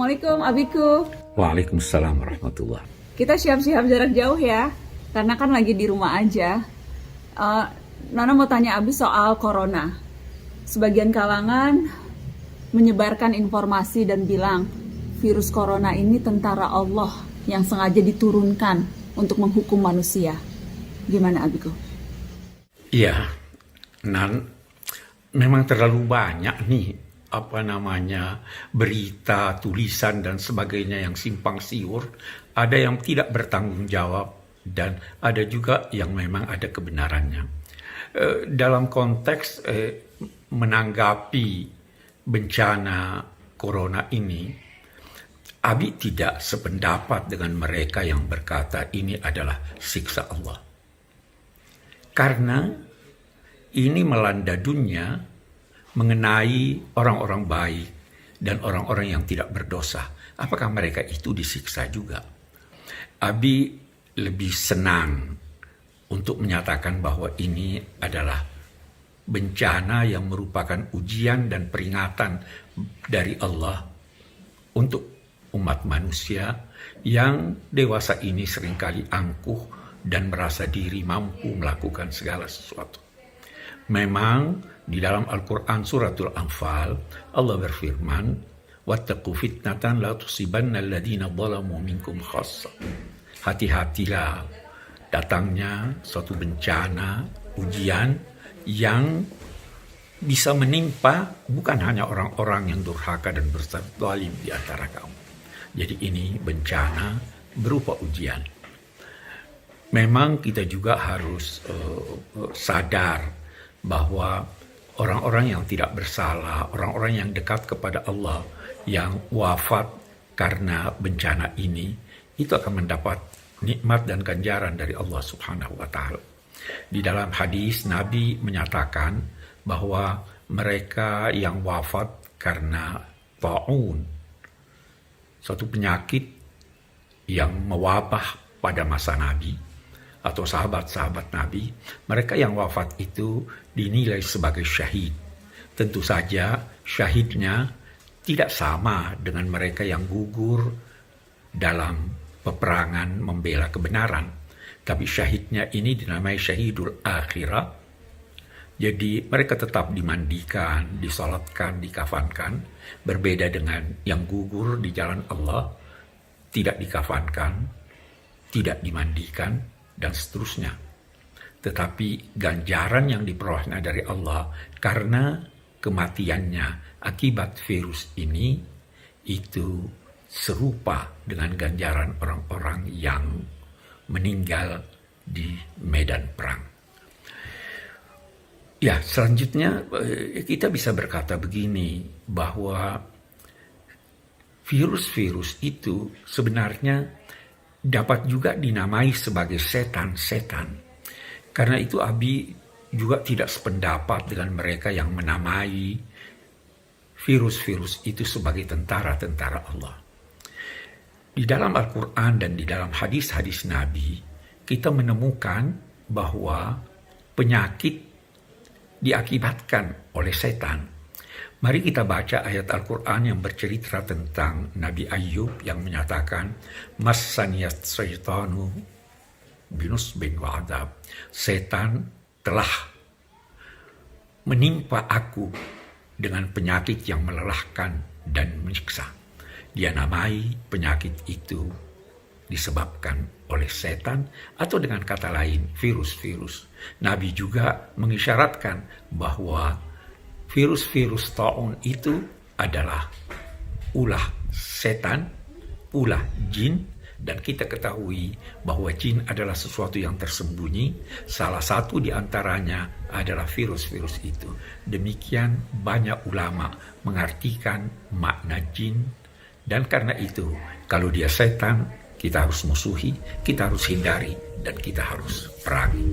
Assalamualaikum Abiku. Waalaikumsalam warahmatullah. Kita siap-siap jarak jauh ya, karena kan lagi di rumah aja. Nona mau tanya Abi soal corona. Sebagian kalangan menyebarkan informasi dan bilang virus corona ini tentara Allah yang sengaja diturunkan untuk menghukum manusia. Gimana Abiku? Iya, memang terlalu banyak nih berita, tulisan dan sebagainya yang simpang siur. Ada yang tidak bertanggung jawab dan ada juga yang memang ada kebenarannya. Dalam konteks menanggapi bencana corona ini, Abi tidak sependapat dengan mereka yang berkata ini adalah siksa Allah. Karena ini melanda dunia mengenai orang-orang baik dan orang-orang yang tidak berdosa. Apakah mereka itu disiksa juga? Abi lebih senang untuk menyatakan bahwa ini adalah bencana yang merupakan ujian dan peringatan dari Allah untuk umat manusia yang dewasa ini seringkali angkuh dan merasa diri mampu melakukan segala sesuatu. Memang di dalam Al-Quran suratul Anfal Allah berfirman, "Wattaqu fitnatan la tusibanna alladhina zalamu minkum khassa." Hati-hatilah datangnya suatu bencana, ujian yang bisa menimpa bukan hanya orang-orang yang durhaka dan berzalim di antara kamu. Jadi ini bencana berupa ujian. Memang kita juga harus sadar bahwa orang-orang yang tidak bersalah, orang-orang yang dekat kepada Allah, yang wafat karena bencana ini, itu akan mendapat nikmat dan ganjaran dari Allah Subhanahu wa Ta'ala. Di dalam hadis, Nabi menyatakan bahwa mereka yang wafat karena ta'un, suatu penyakit yang mewabah pada masa Nabi atau sahabat-sahabat Nabi, mereka yang wafat itu dinilai sebagai syahid. Tentu saja syahidnya tidak sama dengan mereka yang gugur dalam peperangan membela kebenaran. Tapi syahidnya ini dinamai syahidul akhirah. Jadi mereka tetap dimandikan, disalatkan, dikafankan. Berbeda dengan yang gugur di jalan Allah, tidak dikafankan, tidak dimandikan, dan seterusnya. Tetapi ganjaran yang diperolehnya dari Allah karena kematiannya akibat virus ini itu serupa dengan ganjaran orang-orang yang meninggal di medan perang. Ya, selanjutnya kita bisa berkata begini, bahwa virus-virus itu sebenarnya dapat juga dinamai sebagai setan-setan. Karena itu Abi juga tidak sependapat dengan mereka yang menamai virus-virus itu sebagai tentara-tentara Allah. Di dalam Al-Quran dan di dalam hadis-hadis Nabi, kita menemukan bahwa penyakit diakibatkan oleh setan. Mari kita baca ayat Al-Quran yang bercerita tentang Nabi Ayub yang menyatakan, "Massaniyas syaitanu binusbin wa adab." Setan telah menimpa aku dengan penyakit yang melelahkan dan menyiksa. Dia namai penyakit itu disebabkan oleh setan atau dengan kata lain virus-virus. Nabi juga mengisyaratkan bahwa virus-virus ta'un itu adalah ulah setan, ulah jin, dan kita ketahui bahwa jin adalah sesuatu yang tersembunyi. Salah satu di antaranya adalah virus-virus itu. Demikian banyak ulama mengartikan makna jin, dan karena itu kalau dia setan, kita harus musuhi, kita harus hindari, dan kita harus perangi.